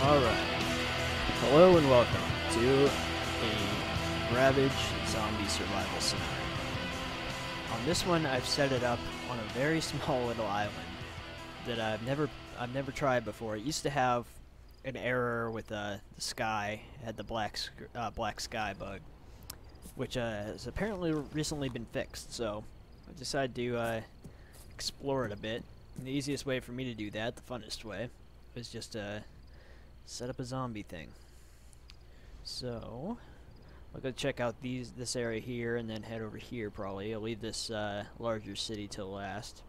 Alright. Hello and welcome to a Ravage zombie survival scenario. On this one, I've set it up on a very small little island that I've never tried before. It used to have an error with the sky. It had the black sky bug, which has apparently recently been fixed. So I decided to explore it a bit. And the easiest way for me to do that, the funnest way, was just set up a zombie thing. So I'll go check out this area here and then head over here probably. I'll leave this larger city till last.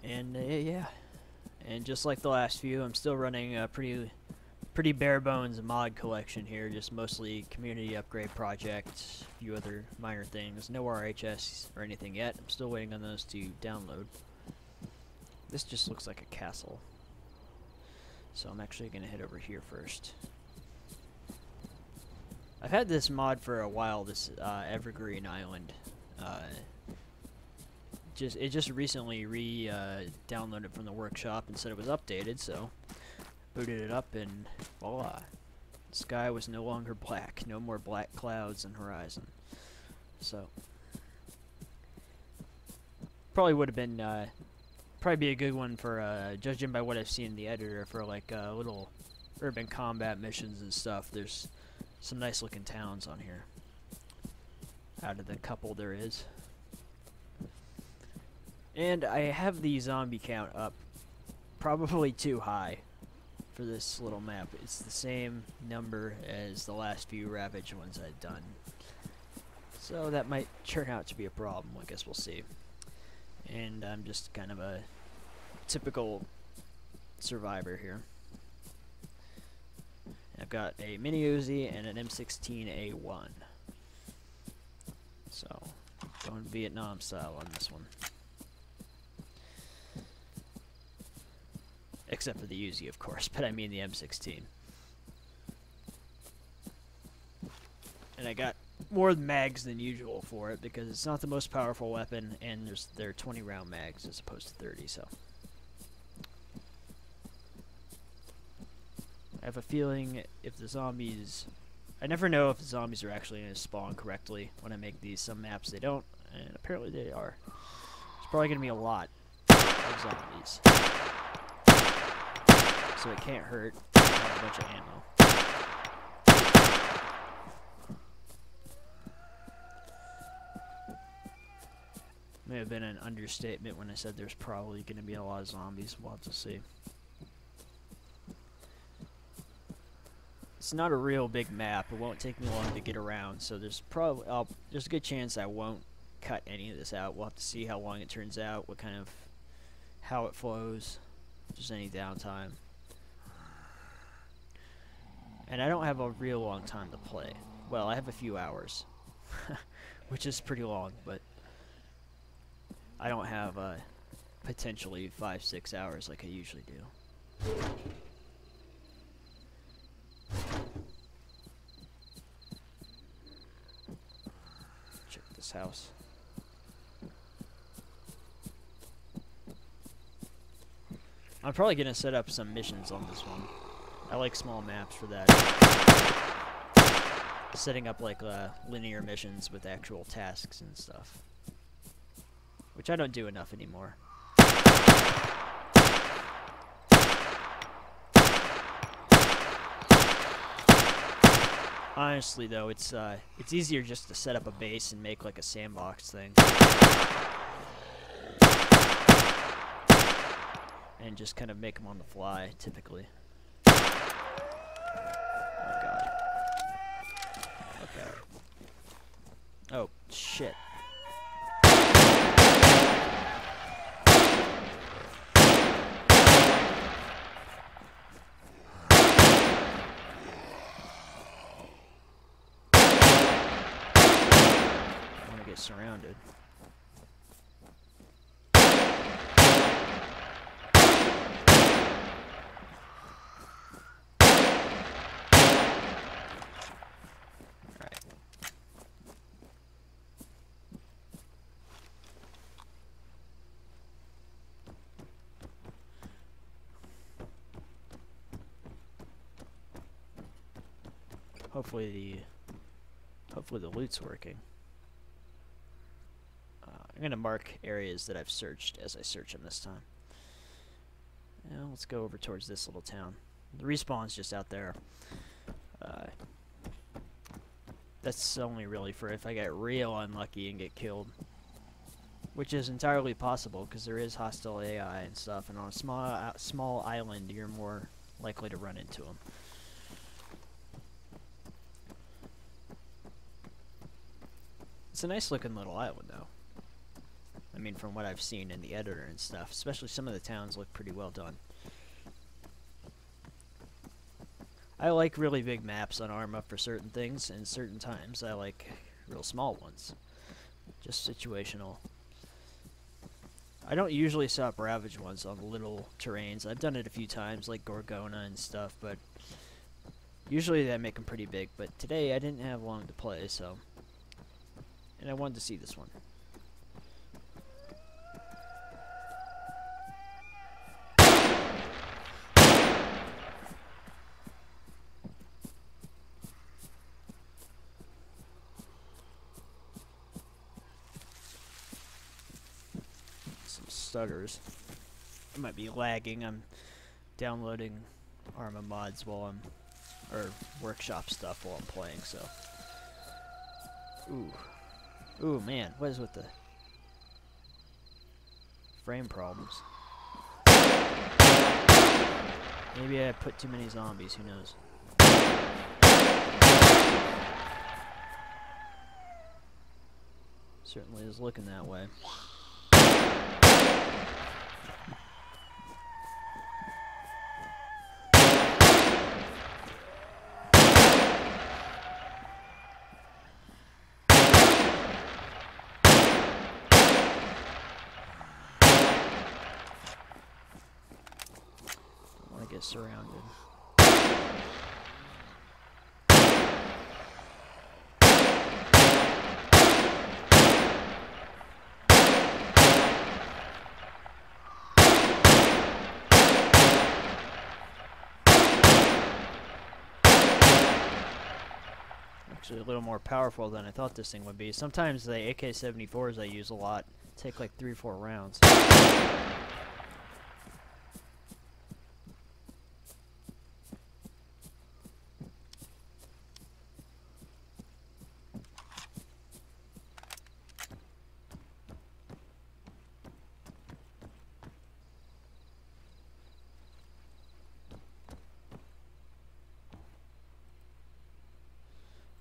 And yeah. And just like the last few, I'm still running a pretty bare bones mod collection here, just mostly community upgrade projects, a few other minor things. No RHS or anything yet. I'm still waiting on those to download. This just looks like a castle. So I'm actually going to head over here first. I've had this mod for a while, this Evergreen Island. It just recently downloaded from the workshop and said it was updated, so booted it up and voila. The sky was no longer black. No more black clouds and horizon. So probably would have been probably be a good one for judging by what I've seen in the editor for like little urban combat missions and stuff. There's some nice looking towns on here out of the couple there is. And I have the zombie count up probably too high for this little map. It's the same number as the last few Ravage ones I've done. So that might turn out to be a problem. I guess we'll see. And I'm just kind of a typical survivor here. I've got a mini Uzi and an M16A1. So, going Vietnam style on this one. Except for the Uzi, of course, but I mean the M16. And I got more mags than usual for it because it's not the most powerful weapon, and they're 20 round mags as opposed to 30. So I have a feeling if the zombies, I never know if the zombies are actually going to spawn correctly when I make these. Some maps they don't, and apparently they are. There's probably going to be a lot of zombies, so it can't hurt. I have a bunch of ammo. May have been an understatement when I said there's probably going to be a lot of zombies. We'll have to see. It's not a real big map. It won't take me long to get around, so there's a good chance I won't cut any of this out. We'll have to see how long it turns out, how it flows, if there's any downtime. And I don't have a real long time to play. Well, I have a few hours, which is pretty long, but I don't have potentially 5-6 hours like I usually do. Check this house. I'm probably going to set up some missions on this one. I like small maps for that. Setting up like linear missions with actual tasks and stuff, which I don't do enough anymore. Honestly, though, it's easier just to set up a base and make like a sandbox thing, and just kind of make them on the fly, typically. Oh god. Okay. Oh shit. Get surrounded. Alright. hopefully the loot's working. I'm gonna mark areas that I've searched as I search them this time. Now let's go over towards this little town. The respawn's just out there. That's only really for if I get real unlucky and get killed, which is entirely possible because there is hostile AI and stuff, and on a small island you're more likely to run into them. It's a nice looking little island though. I mean, from what I've seen in the editor and stuff, especially some of the towns look pretty well done. I like really big maps on Arma for certain things, and certain times I like real small ones. Just situational. I don't usually set up Ravage ones on little terrains. I've done it a few times, like Gorgona and stuff, but usually I make them pretty big. But today I didn't have long to play, so... And I wanted to see this one. Stutters. I might be lagging. I'm downloading Arma mods while I'm, or workshop stuff while I'm playing, so. Ooh man, what is with the frame problems? Maybe I put too many zombies, who knows? Certainly is looking that way. Get surrounded. Actually a little more powerful than I thought this thing would be. Sometimes the AK-74s I use a lot take like 3 or 4 rounds.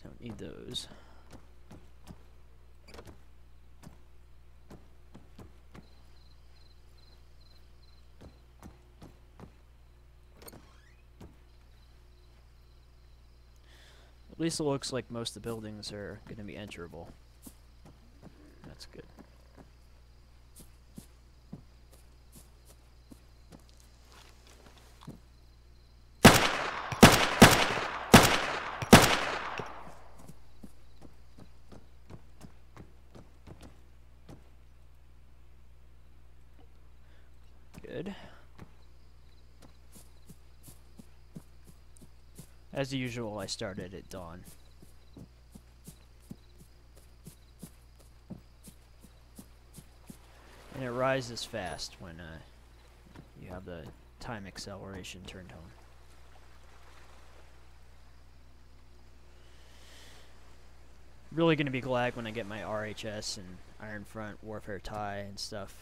Don't need those. At least it looks like most of the buildings are going to be enterable. That's good. Good. As usual, I started at dawn. And it rises fast when you have the time acceleration turned on. Really going to be glad when I get my RHS and Iron Front Warfare tie and stuff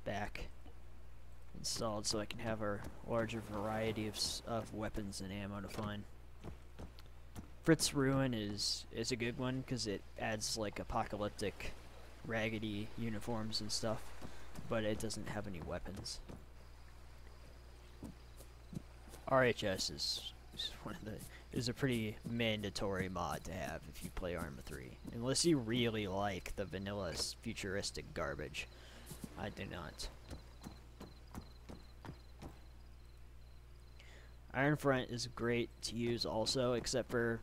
back installed, so I can have a larger variety of weapons and ammo to find. Fritz Ruin is a good one because it adds like apocalyptic, raggedy uniforms and stuff, but it doesn't have any weapons. RHS is a pretty mandatory mod to have if you play Arma 3, unless you really like the vanilla futuristic garbage. I do not. Iron Front is great to use also, except for,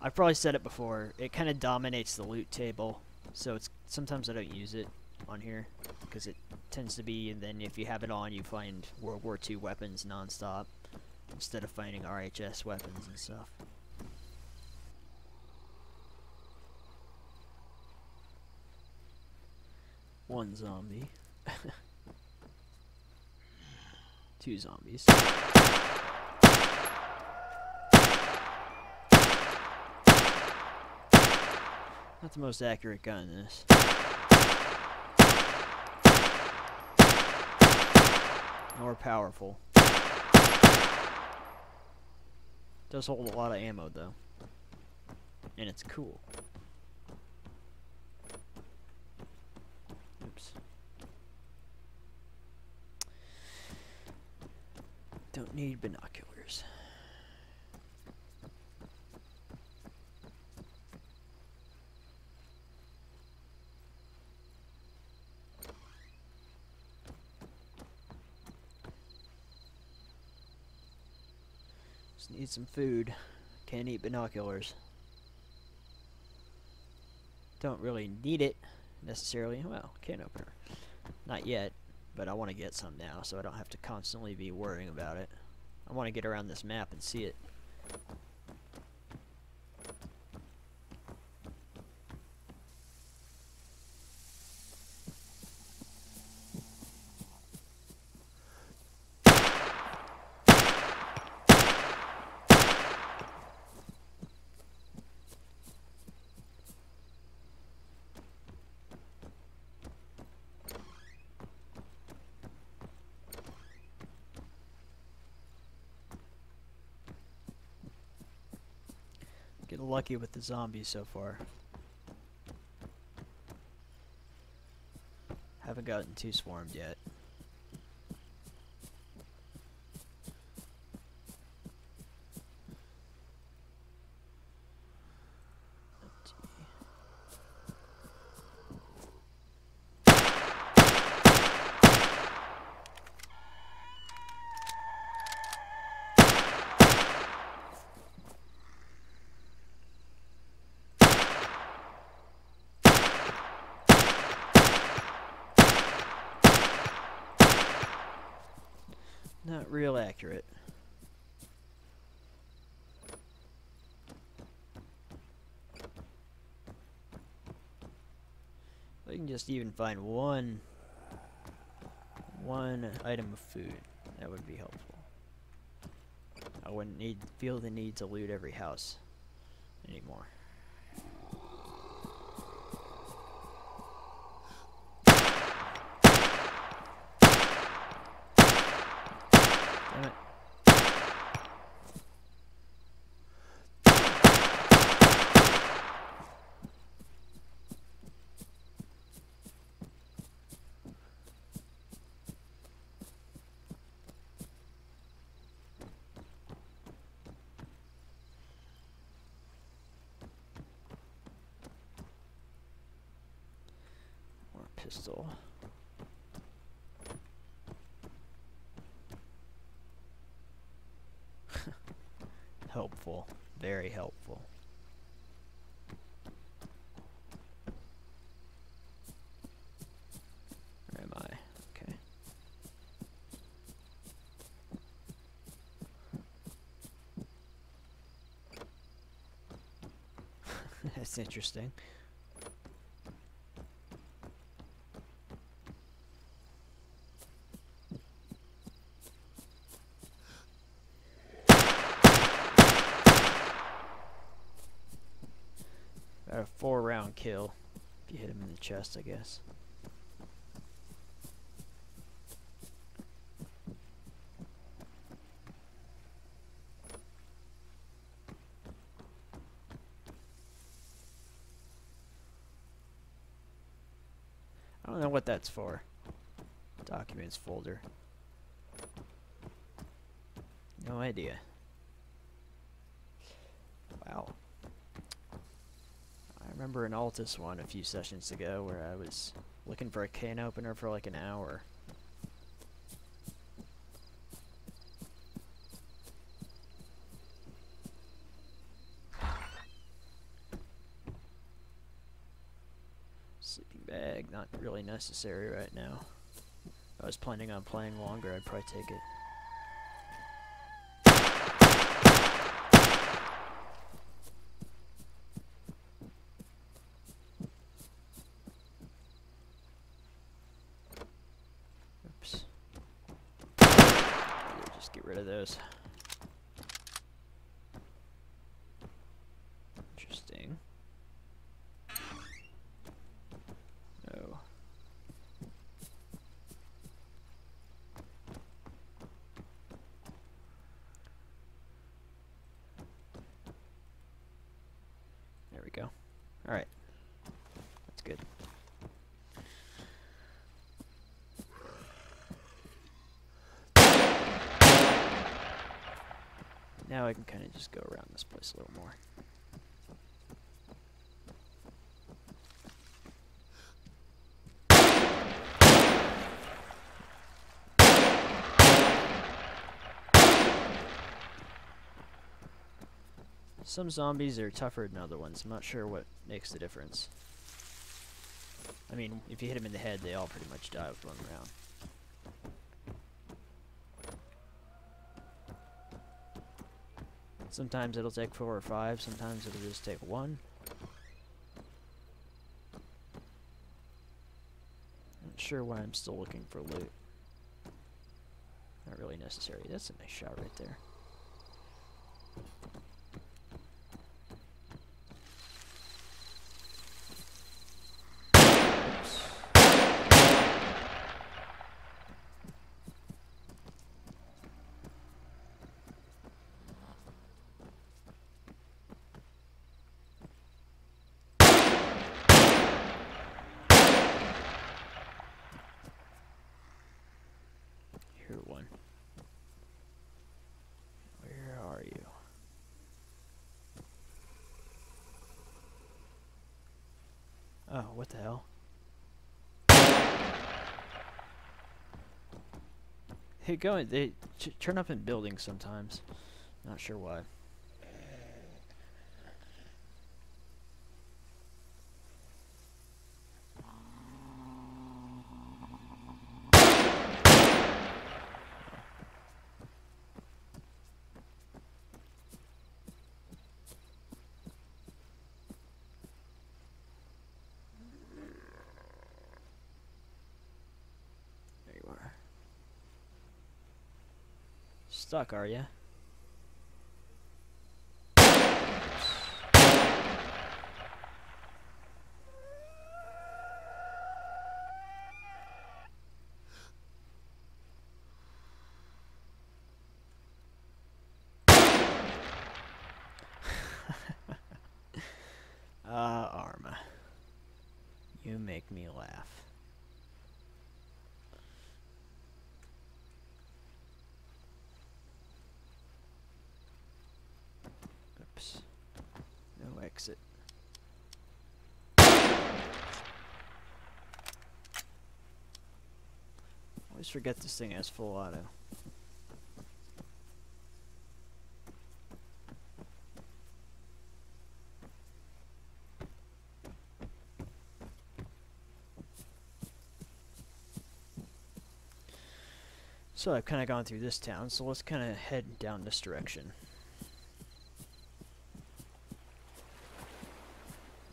I've probably said it before, it kind of dominates the loot table, so it's sometimes I don't use it on here, because it tends to be, and then if you have it on, you find World War II weapons non-stop, instead of finding RHS weapons and stuff. One zombie. Two zombies. Not the most accurate gun in this. Nor powerful. Does hold a lot of ammo though. And it's cool. Oops. Don't need binoculars. Just need some food. Can't eat binoculars. Don't really need it necessarily. Well, can opener. Not yet, but I want to get some now so I don't have to constantly be worrying about it. I want to get around this map and see it. Getting lucky with the zombies so far. Haven't gotten too swarmed yet. Not real accurate. We can just even find one item of food. That would be helpful. I wouldn't feel the need to loot every house anymore. Damn it. More pistol. Helpful. Very helpful. Where am I? Okay. That's interesting. About a 4-round kill if you hit him in the chest, I guess. I don't know what that's for. Documents folder. No idea. Wow. I remember an Altus one a few sessions ago where I was looking for a can opener for like an hour. Sleeping bag, not really necessary right now. If I was planning on playing longer, I'd probably take it. get rid of those. Interesting. Oh. There we go. Alright. That's good. Now I can kind of just go around this place a little more. Some zombies are tougher than other ones. I'm not sure what makes the difference. I mean, if you hit them in the head, they all pretty much die with one round. Sometimes it'll take 4 or 5, sometimes it'll just take 1. Not sure why I'm still looking for loot. Not really necessary. That's a nice shot right there. One. Where are you? Oh, what the hell? Hey, they turn up in buildings sometimes. Not sure why. Stuck, are ya? Arma. You make me laugh. Oops. No exit. Always forget this thing has full auto. So I've kind of gone through this town, so let's kind of head down this direction.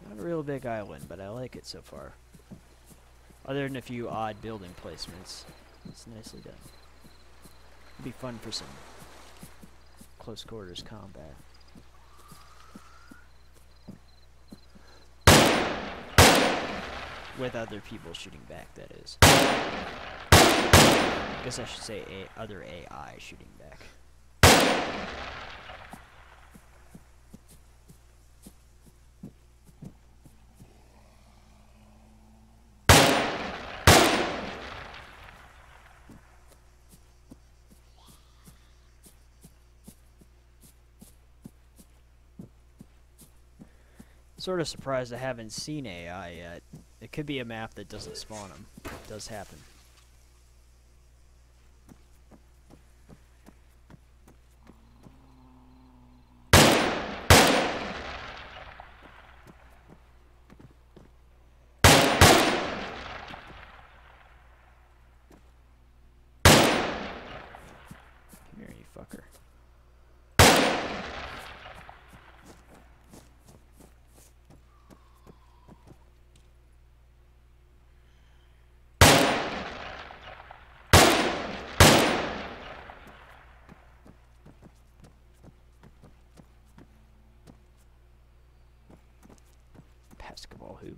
Not a real big island, but I like it so far. Other than a few odd building placements. It's nicely done. It'd be fun for some close quarters combat. With other people shooting back, that is. I guess I should say other AI shooting back. Sort of surprised I haven't seen AI yet. It could be a map that doesn't spawn them. It does happen. Come here, you fucker. basketball hoop.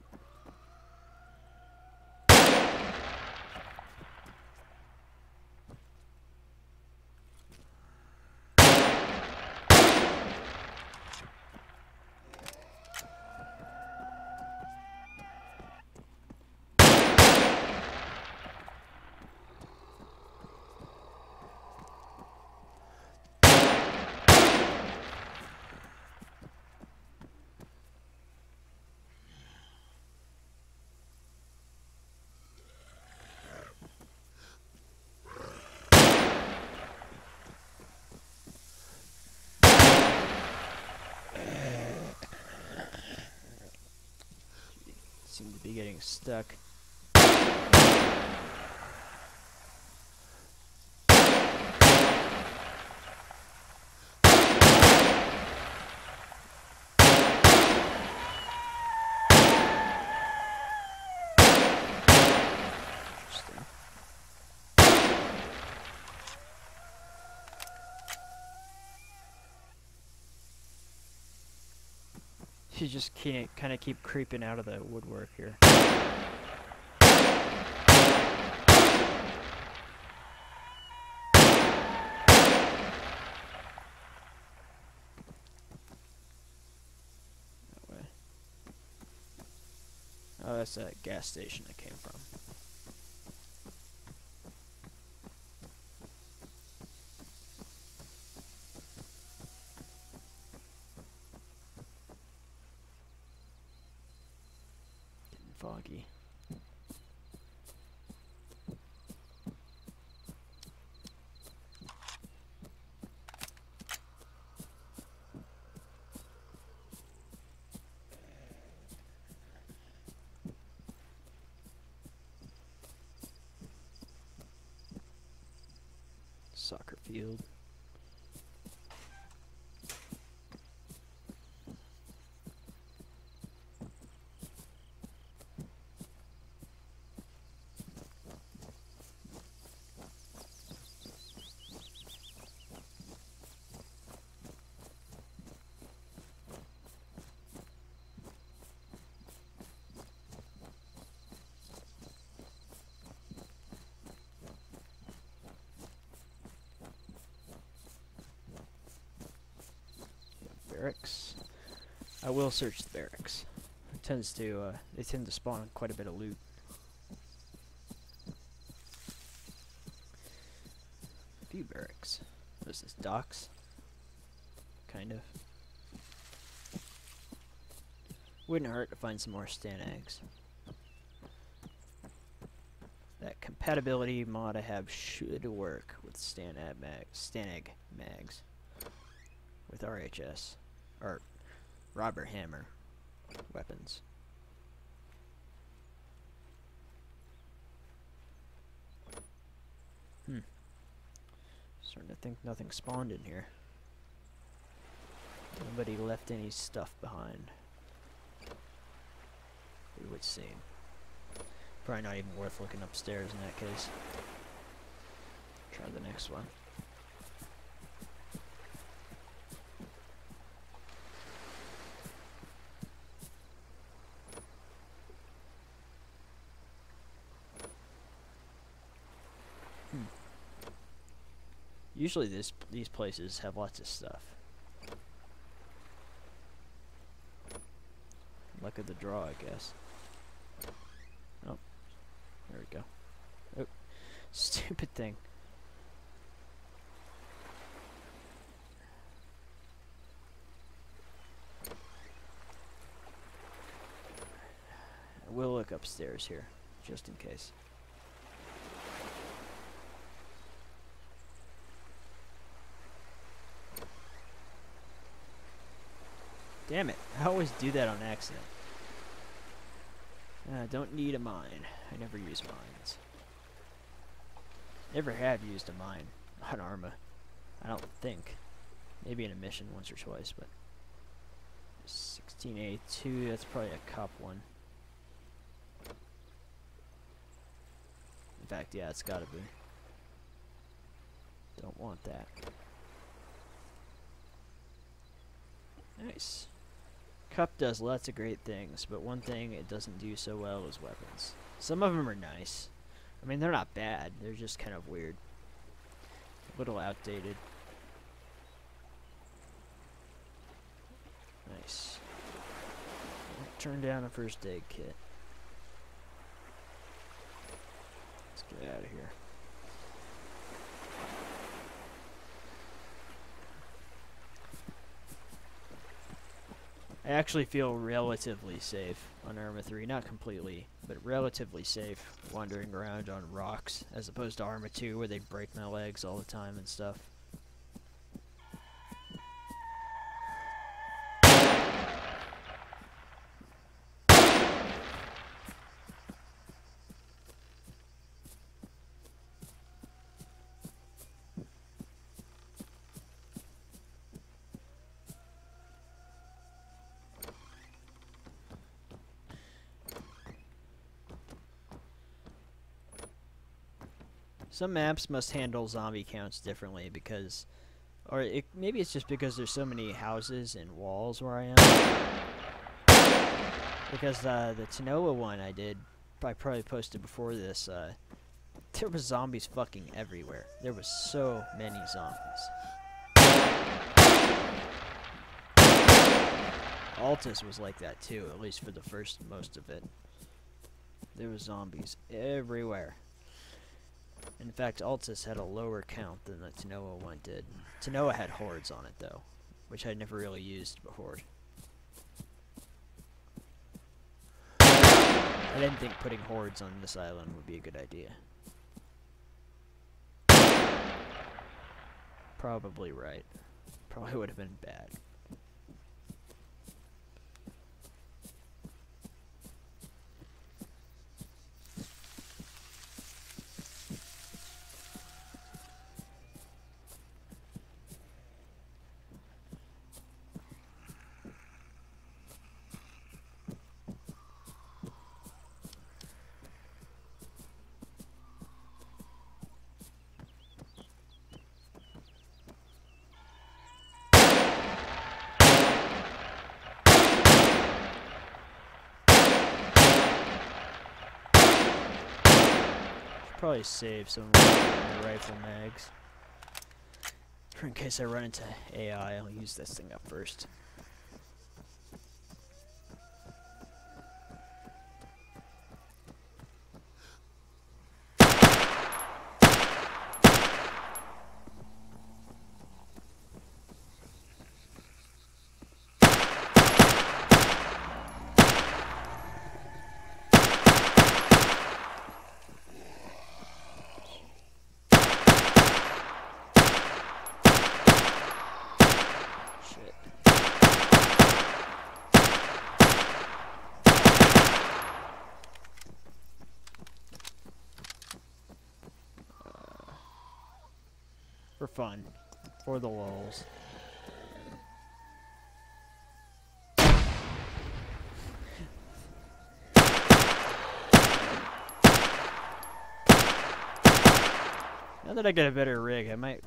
Seem to be getting stuck. You just can't kind of keep creeping out of the woodwork here. That way. Oh, that's that gas station I came from. Foggy. Soccer field. Barracks. I will search the barracks. It tends to they tend to spawn quite a bit of loot. A few barracks. What is this? Docks? Kind of. Wouldn't hurt to find some more stanags. That compatibility mod I have should work with stanag mags with RHS. Or Robert Hammer weapons. Starting to think nothing spawned in here. Nobody left any stuff behind. It would seem. Probably not even worth looking upstairs in that case. Try the next one. Usually these places have lots of stuff. Luck of the draw, I guess. Oh, there we go. Oh, stupid thing. I will look upstairs here, just in case. Damn it, I always do that on accident. I don't need a mine. I never use mines. Never have used a mine on Arma. I don't think. Maybe in a mission once or twice, but 16A2, that's probably a cop one. In fact, yeah, it's gotta be. Don't want that. Nice. Cup does lots of great things, but one thing it doesn't do so well is weapons. Some of them are nice. I mean, they're not bad. They're just kind of weird. A little outdated. Nice. Turn down a first aid kit. Let's get out of here. I actually feel relatively safe on Arma 3. Not completely, but relatively safe wandering around on rocks, as opposed to Arma 2 where they'd break my legs all the time and stuff. Some maps must handle zombie counts differently because, or maybe it's just because there's so many houses and walls where I am. Because the Tanoa one I probably posted before this, there was zombies fucking everywhere. There was so many zombies. Altus was like that too, at least for the most of it. There was zombies everywhere. In fact, Altus had a lower count than the Tanoa one did. Tanoa had hordes on it, though, which I'd never really used before. I didn't think putting hordes on this island would be a good idea. Probably right. Probably would have been bad. Probably save some of my rifle mags. For in case I run into AI, I'll use this thing up first. For fun. For the lulz. Now that I get a better rig, I might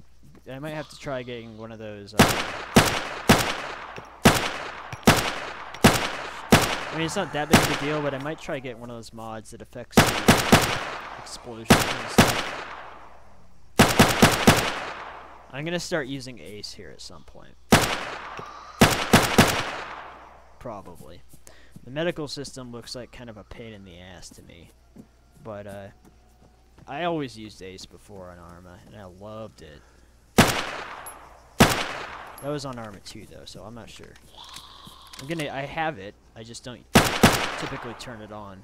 have to try getting one of those. I mean, it's not that big of a deal, but I might try getting one of those mods that affects the explosions and stuff. I'm gonna start using Ace here at some point. Probably. The medical system looks like kind of a pain in the ass to me, but I always used Ace before on Arma, and I loved it. That was on Arma 2 though, so I'm not sure. I have it, I just don't typically turn it on.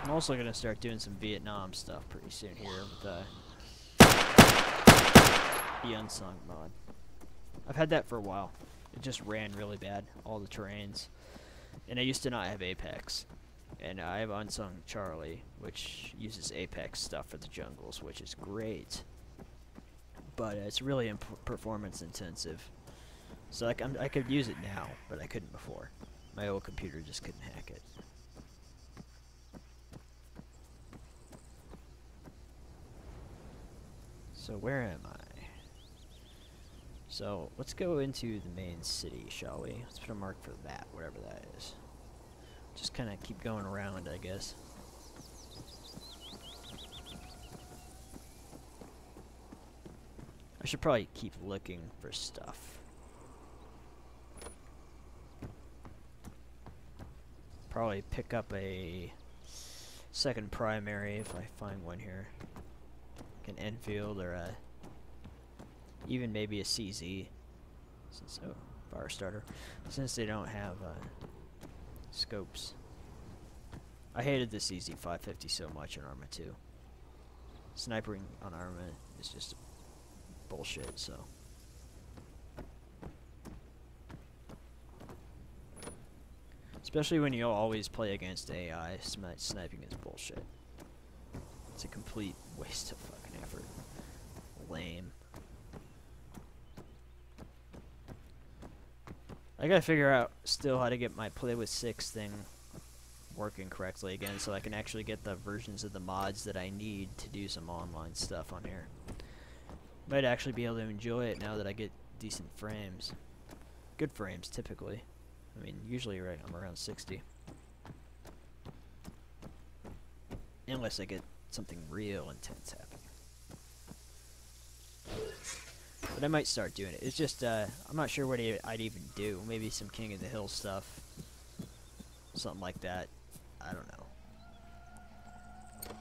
I'm also gonna start doing some Vietnam stuff pretty soon here with the Unsung mod. I've had that for a while. It just ran really bad, all the terrains. And I used to not have Apex. And I have Unsung Charlie, which uses Apex stuff for the jungles, which is great. But it's really performance intensive. So like I could use it now, but I couldn't before. My old computer just couldn't hack it. So where am I? So let's go into the main city, shall we? Let's put a mark for that, whatever that is. Just kind of keep going around, I guess. I should probably keep looking for stuff. Probably pick up a second primary if I find one here. Like an Enfield or a even maybe a CZ. Since fire starter. Since they don't have scopes. I hated the CZ 550 so much in Arma 2. Snipering on Arma is just bullshit, so. Especially when you always play against AI, sniping is bullshit. It's a complete waste of fucking effort. Lame. I gotta figure out still how to get my play with 6 thing working correctly again so I can actually get the versions of the mods that I need to do some online stuff on here. Might actually be able to enjoy it now that I get decent frames. Good frames, typically. I mean, usually I'm around 60. Unless I get something real intense happening. But I might start doing it. It's just, I'm not sure what I'd even do. Maybe some King of the Hill stuff. Something like that. I don't know.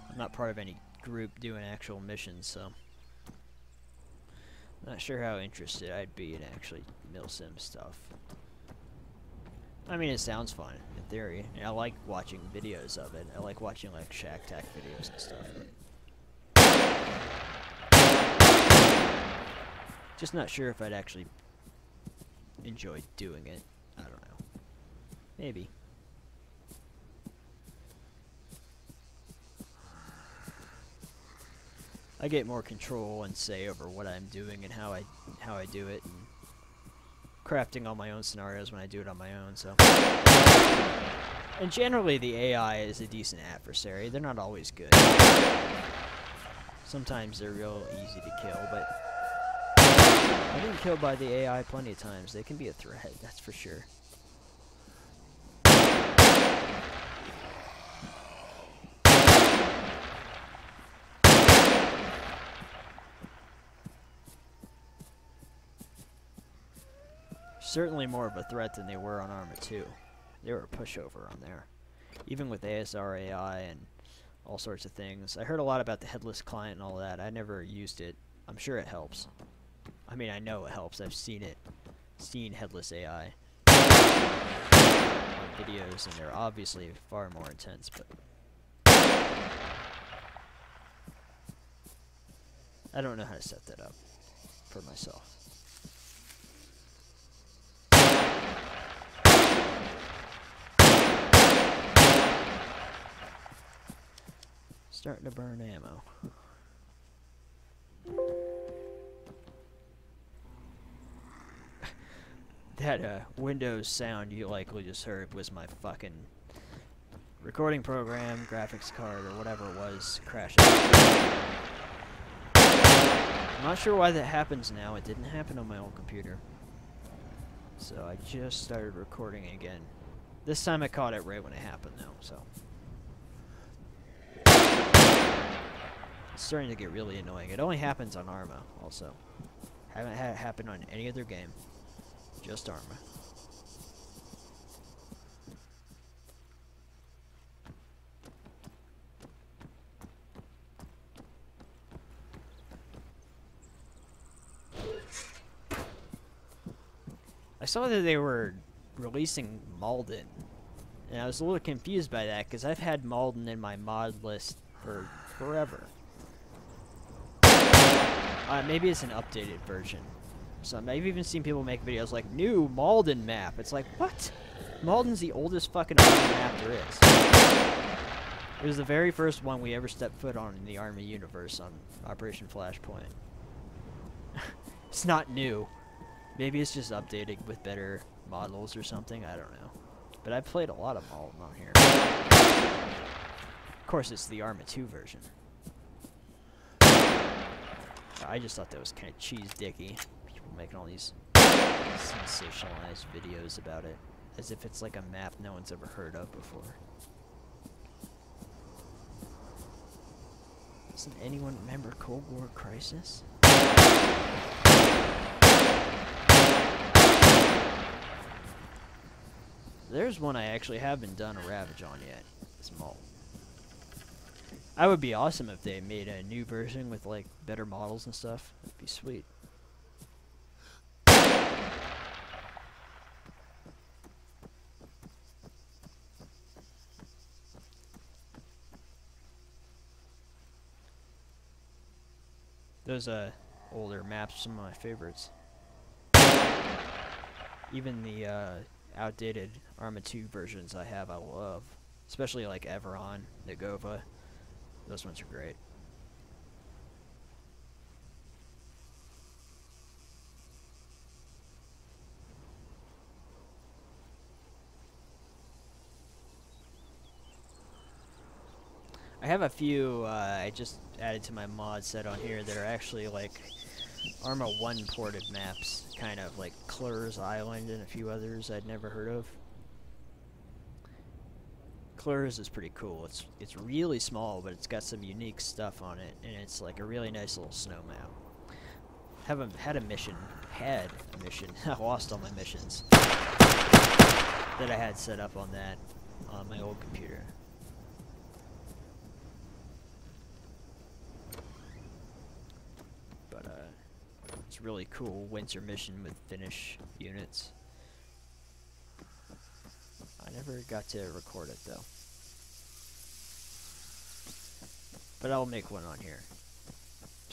I'm not part of any group doing actual missions, so. Not sure how interested I'd be in actually milsim stuff. I mean, it sounds fun, in theory. And I like watching videos of it. I like watching, like, Shack Tac videos and stuff. Just not sure if I'd actually enjoy doing it. I don't know. Maybe. I get more control and say over what I'm doing and how I do it, and crafting all my own scenarios when I do it on my own, so. And generally the AI is a decent adversary. They're not always good. Sometimes they're real easy to kill, but I've been killed by the AI plenty of times. They can be a threat, that's for sure. Certainly more of a threat than they were on Arma 2. They were a pushover on there. Even with ASR AI and all sorts of things. I heard a lot about the headless client and all that. I never used it. I'm sure it helps. I mean, I know it helps. I've seen it. Seen headless AI on videos, and they're obviously far more intense, but I don't know how to set that up for myself. Starting to burn ammo. That Windows sound you likely just heard was my fucking recording program, graphics card, or whatever it was crashing. I'm not sure why that happens now. It didn't happen on my old computer. So I just started recording again. This time I caught it right when it happened though, so. It's starting to get really annoying. It only happens on Arma, also. Haven't had it happen on any other game. Just Arma. I saw that they were releasing Malden, and I was a little confused by that, because I've had Malden in my mod list for forever. Maybe it's an updated version. So I've even seen people make videos like, new Malden map. It's like, what? Malden's the oldest fucking map there is. It was the very first one we ever stepped foot on in the Army universe on Operation Flashpoint. It's not new. Maybe it's just updated with better models or something. I don't know. But I've played a lot of Malden on here. Of course, it's the Arma 2 version. I just thought that was kind of cheese-dicky. People making all these sensationalized videos about it, as if it's like a map no one's ever heard of before. Doesn't anyone remember Cold War Crisis? There's one I actually haven't done a Ravage on yet. Small. I would be awesome if they made a new version with like better models and stuff. That'd be sweet. Those older maps are some of my favorites. Even the outdated Arma 2 versions I have, I love. Especially like Everon, Nagova. Those ones are great. I have a few I just added to my mod set on here that are actually like Arma 1 ported maps, kind of like Clur's Island and a few others I'd never heard of. Clur's is pretty cool. It's really small, but it's got some unique stuff on it, and it's like a really nice little snow map. Had a mission. I lost all my missions that I had set up on that on my old computer. But it's really cool winter mission with Finnish units. I never got to record it though. But I'll make one on here. I'm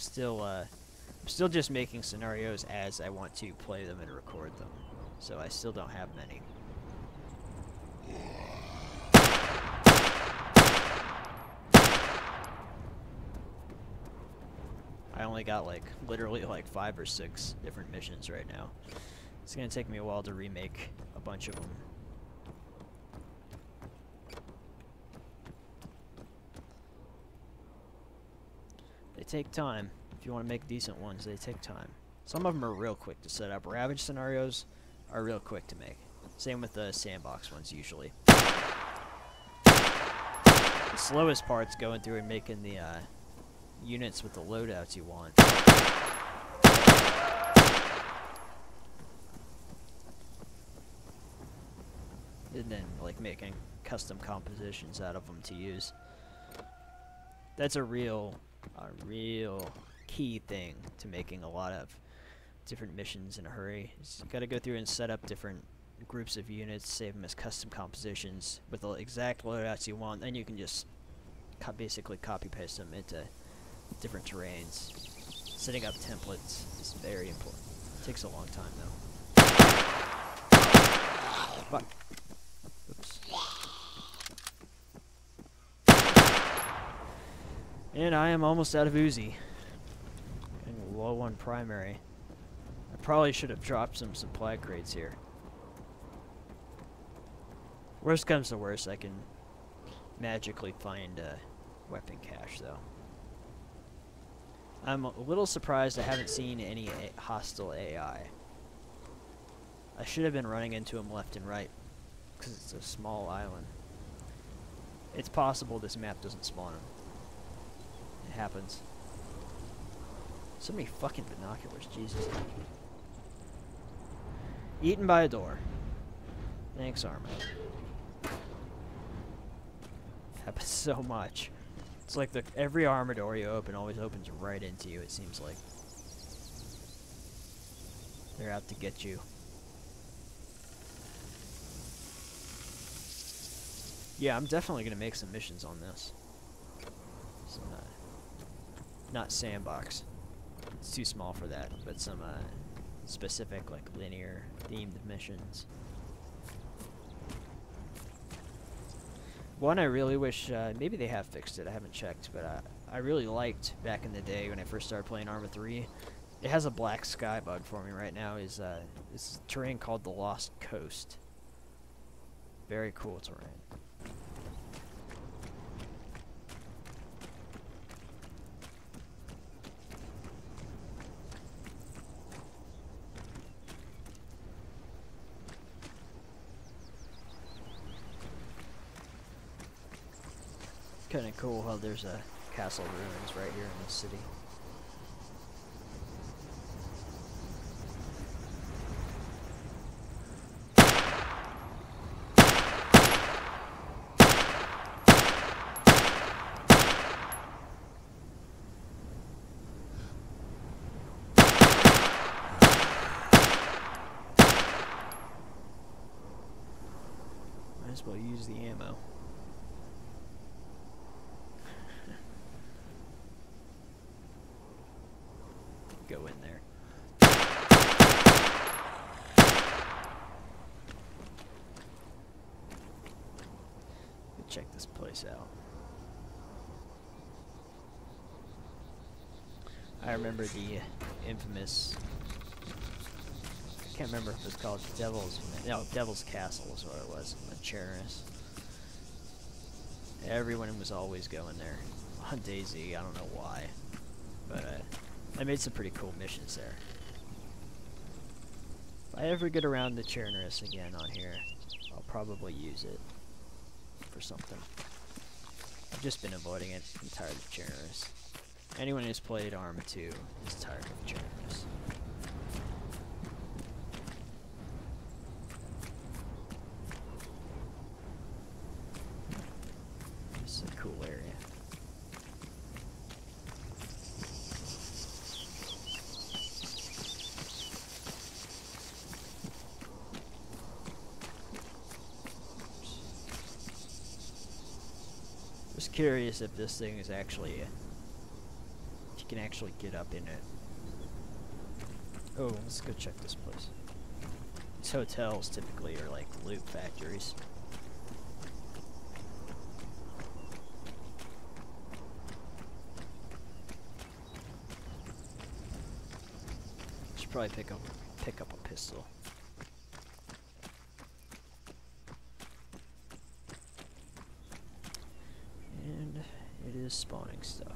still just making scenarios as I want to play them and record them. So I still don't have many. I only got like literally like 5 or 6 different missions right now. It's gonna take me a while to remake a bunch of them. They take time. If you want to make decent ones, they take time. Some of them are real quick to set up. Ravage scenarios are real quick to make. Same with the sandbox ones usually. The slowest part's going through and making the units with the loadouts you want. And then like making custom compositions out of them to use. That's a real key thing to making a lot of different missions in a hurry. You gotta go through and set up different groups of units, save them as custom compositions with the exact loadouts you want, then you can just basically copy paste them into different terrains. Setting up templates is very important. It takes a long time though. Fuck. Oops. And I am almost out of Uzi. And low on primary. I probably should have dropped some supply crates here. Worst comes to worst, I can magically find a weapon cache though. I'm a little surprised I haven't seen any hostile AI. I should have been running into them left and right, because it's a small island. It's possible this map doesn't spawn them. It happens. So many fucking binoculars, Jesus. Eaten by a door. Thanks, Arma. Happens so much. It's like every Arma door you open always opens right into you, it seems like. They're out to get you. Yeah, I'm definitely gonna make some missions on this. Some, not sandbox. It's too small for that, but some specific, like, linear themed missions. One I really wish, maybe they have fixed it, I haven't checked, but I really liked back in the day when I first started playing Arma 3. It has a black sky bug for me right now, is this terrain called the Lost Coast. Very cool terrain. Kind of cool how there's a castle ruins right here in the city. Might as well use the ammo. Go in there. Check this place out. I remember the infamous, I can't remember if it was called Devil's Castle is what it was, in Chernis. Everyone was always going there on DayZ, I don't know why, but I made some pretty cool missions there. If I ever get around to Chernis again on here, I'll probably use it for something. I've just been avoiding it. I'm tired of Chernis. Anyone who's played Arma 2 is tired of Chernis. This is a cool area. Just curious if this thing is actually, if you can actually get up in it. Oh, let's go check this place. These hotels typically are like loot factories. Should probably pick up a pistol. And it is spawning stuff.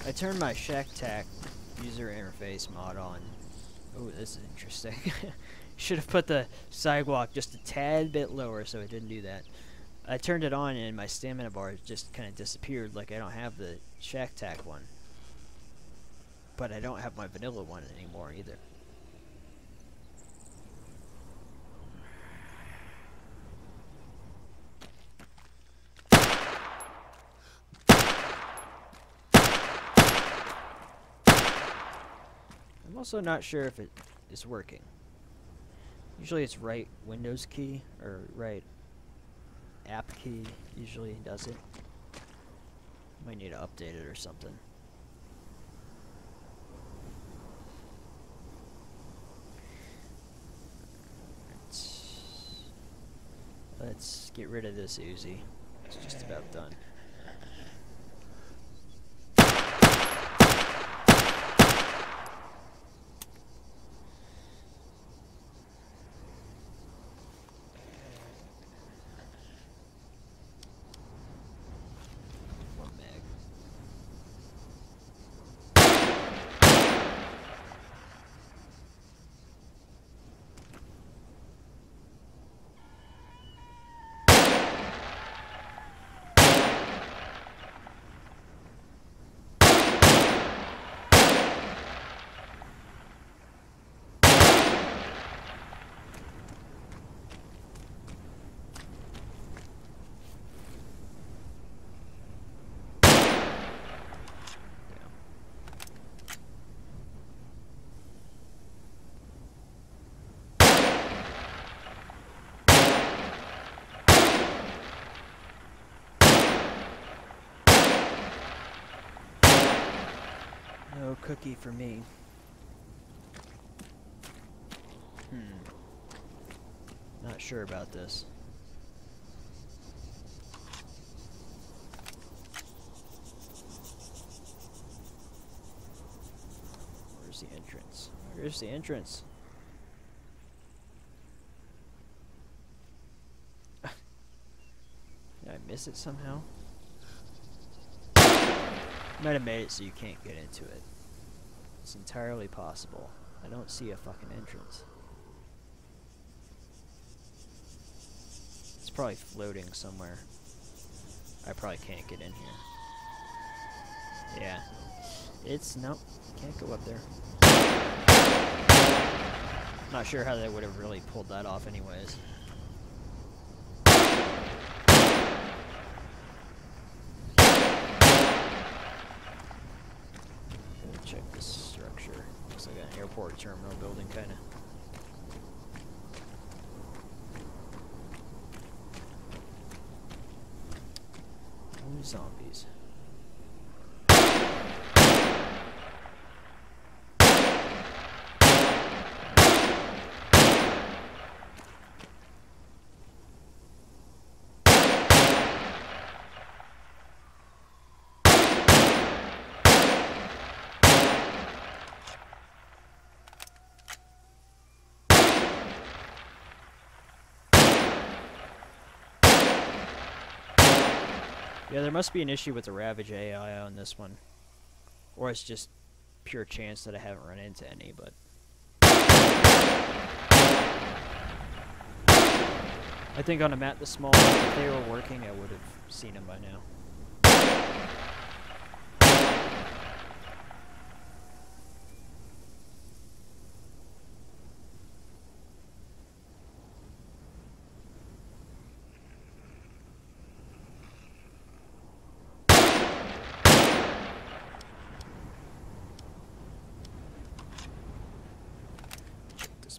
I turned my ShackTac user interface mod on. Oh, this is interesting. Should have put the sidewalk just a tad bit lower so it didn't do that. I turned it on and my stamina bar just kind of disappeared, like I don't have the ShackTac one. But I don't have my vanilla one anymore either. I'm also not sure if it is working. Usually it's right Windows key or right app key usually does it. Might need to update it or something. Let's get rid of this Uzi. It's just about done. One mag. No cookie for me. Not sure about this. Where's the entrance? Where's the entrance? Did I miss it somehow? Might have made it so you can't get into it. It's entirely possible. I don't see a fucking entrance. It's probably floating somewhere. I probably can't get in here. Yeah. It's... nope. Can't go up there. Not sure how they would have really pulled that off anyways. Check this structure. Looks like an airport terminal building, kinda. Only zombies. Yeah, there must be an issue with the Ravage AI on this one. Or it's just pure chance that I haven't run into any, but... I think on a map this small, if they were working, I would have seen them by now.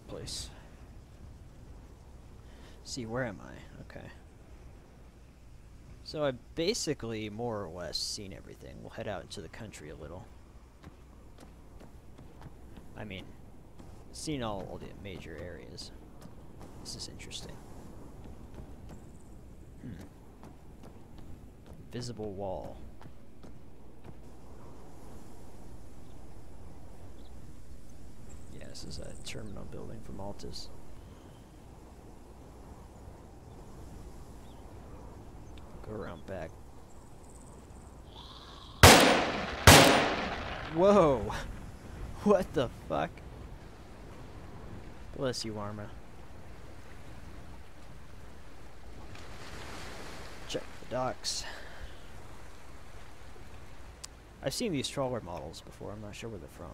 Place. See, where am I? Okay. So I've basically more or less seen everything. We'll head out into the country a little. I mean, seen all the major areas. This is interesting. Visible wall. This is a terminal building from Altus. Go around back. Whoa! What the fuck? Bless you, Arma. Check the docks. I've seen these trawler models before. I'm not sure where they're from.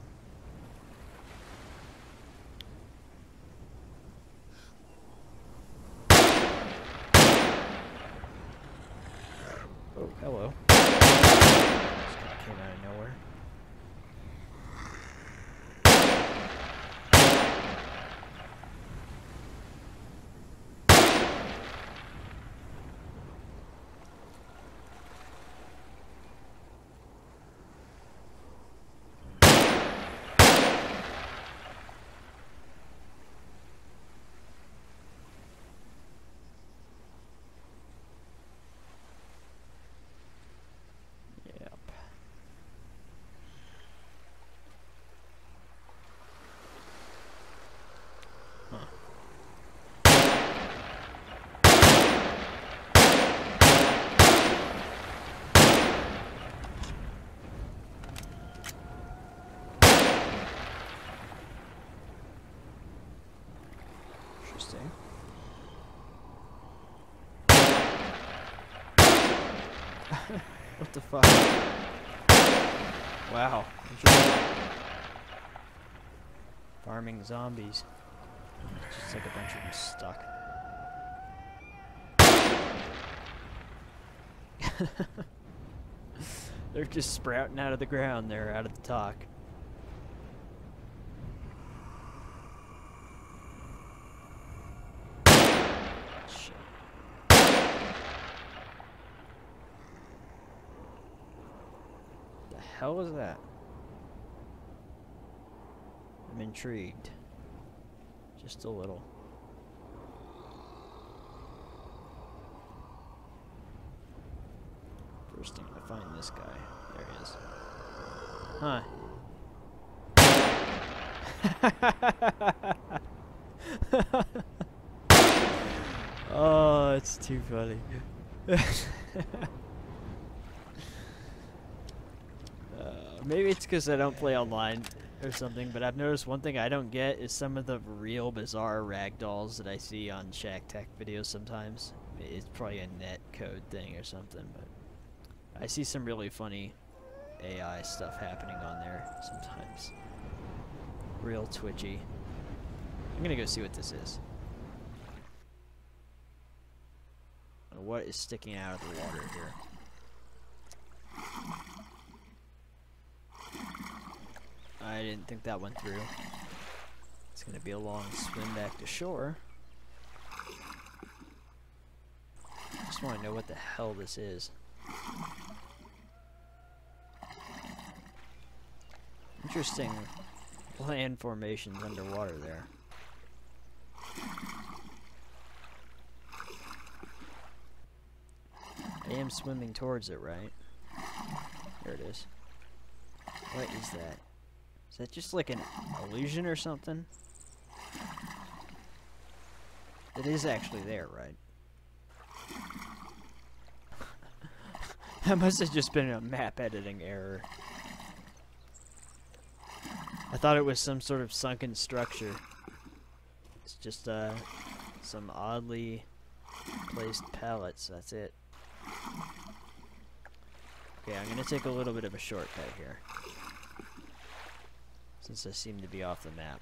Oh, hello. Just kinda came out of nowhere. Interesting. What the fuck? Wow. Farming zombies. Just like a bunch of them stuck. They're just sprouting out of the ground. They're out of the talk. Shit. The hell was that? I'm intrigued. Just a little. First thing to find this guy. There he is. Huh. Oh, it's too funny. Maybe it's because I don't play online. or something, but I've noticed one thing I don't get is some of the real bizarre ragdolls that I see on Shack Tech videos sometimes. It's probably a net code thing or something, but I see some really funny AI stuff happening on there sometimes. Real twitchy. I'm gonna go see what this is. What is sticking out of the water here? I didn't think that went through. It's gonna be a long swim back to shore. I just want to know what the hell this is. Interesting land formations underwater there. I am swimming towards it, right? There it is. What is that? Is that just like an illusion or something? It is actually there, right? That must have just been a map editing error. I thought it was some sort of sunken structure. It's just some oddly placed pallets, that's it. Okay, I'm gonna take a little bit of a shortcut here, since I seem to be off the map.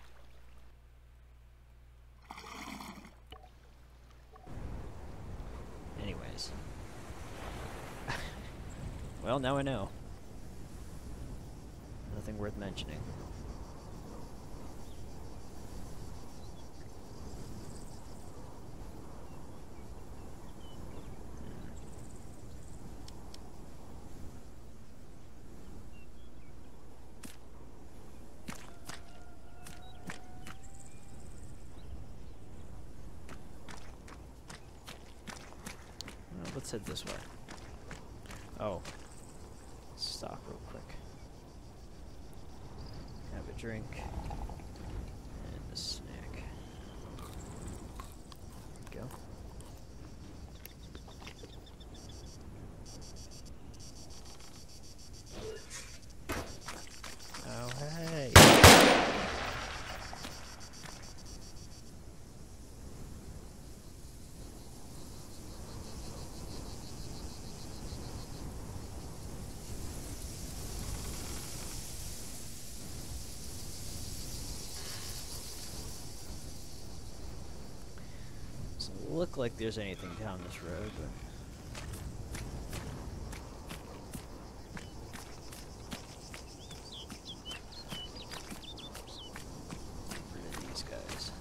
Anyways. Well, now I know. Nothing worth mentioning. Let's head this way. Oh. Stop real quick. Have a drink. And a snack. Go. Oh, hey. Doesn't look like there's anything down this road, but rid of these guys.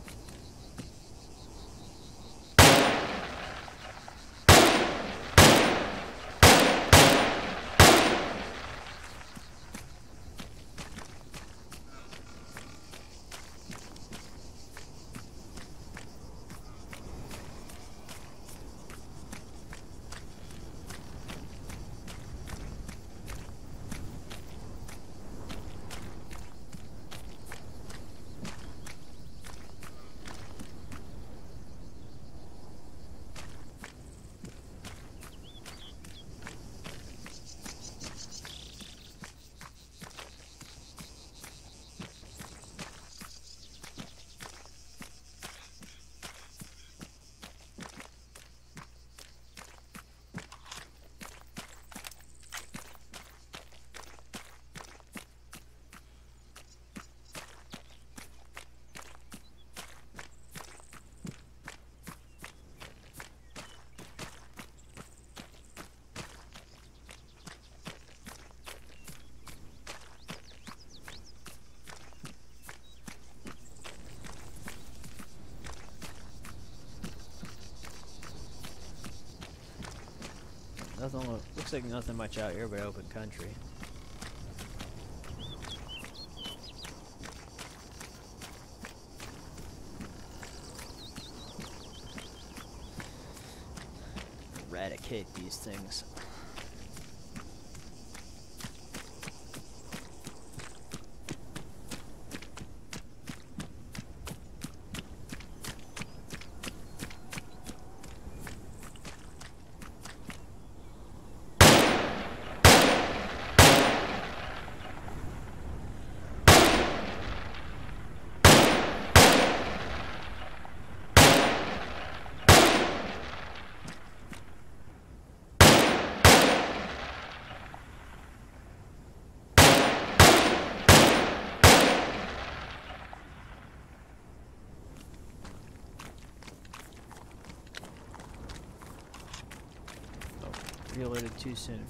Nothing looks like nothing much out here but open country. Eradicate these things. Reloaded too soon.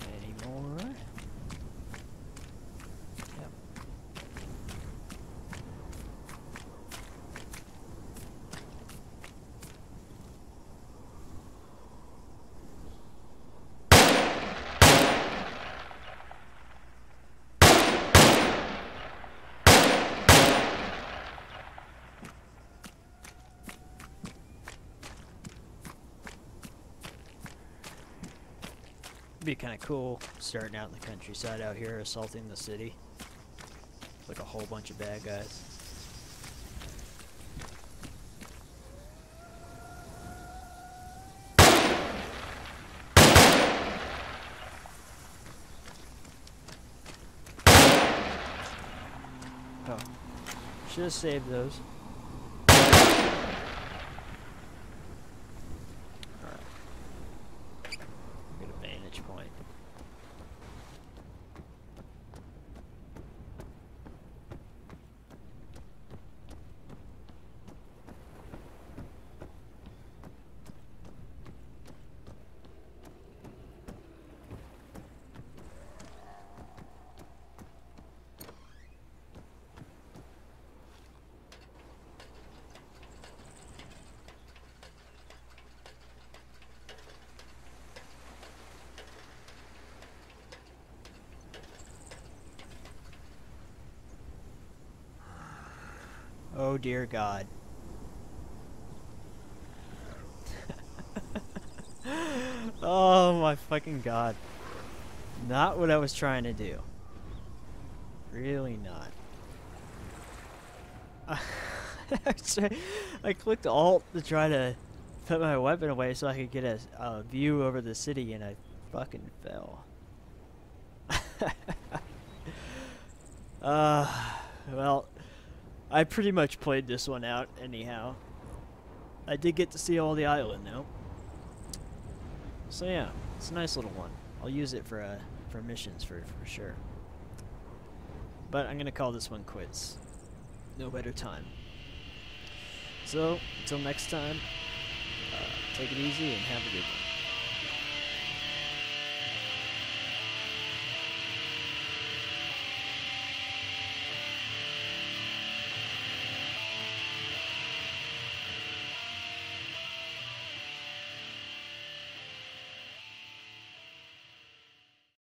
Any more? Yep. Be kind of cool starting out in the countryside out here, assaulting the city. Like a whole bunch of bad guys. Oh, should have saved those. Point. Oh dear God. Oh my fucking God. Not what I was trying to do. Really not. I clicked Alt to try to put my weapon away so I could get a view over the city, and I fucking fell. Well, I pretty much played this one out anyhow. I did get to see all the island though. So yeah, it's a nice little one. I'll use it for missions for sure. But I'm gonna call this one quits. No better time. So until next time, take it easy and have a good one.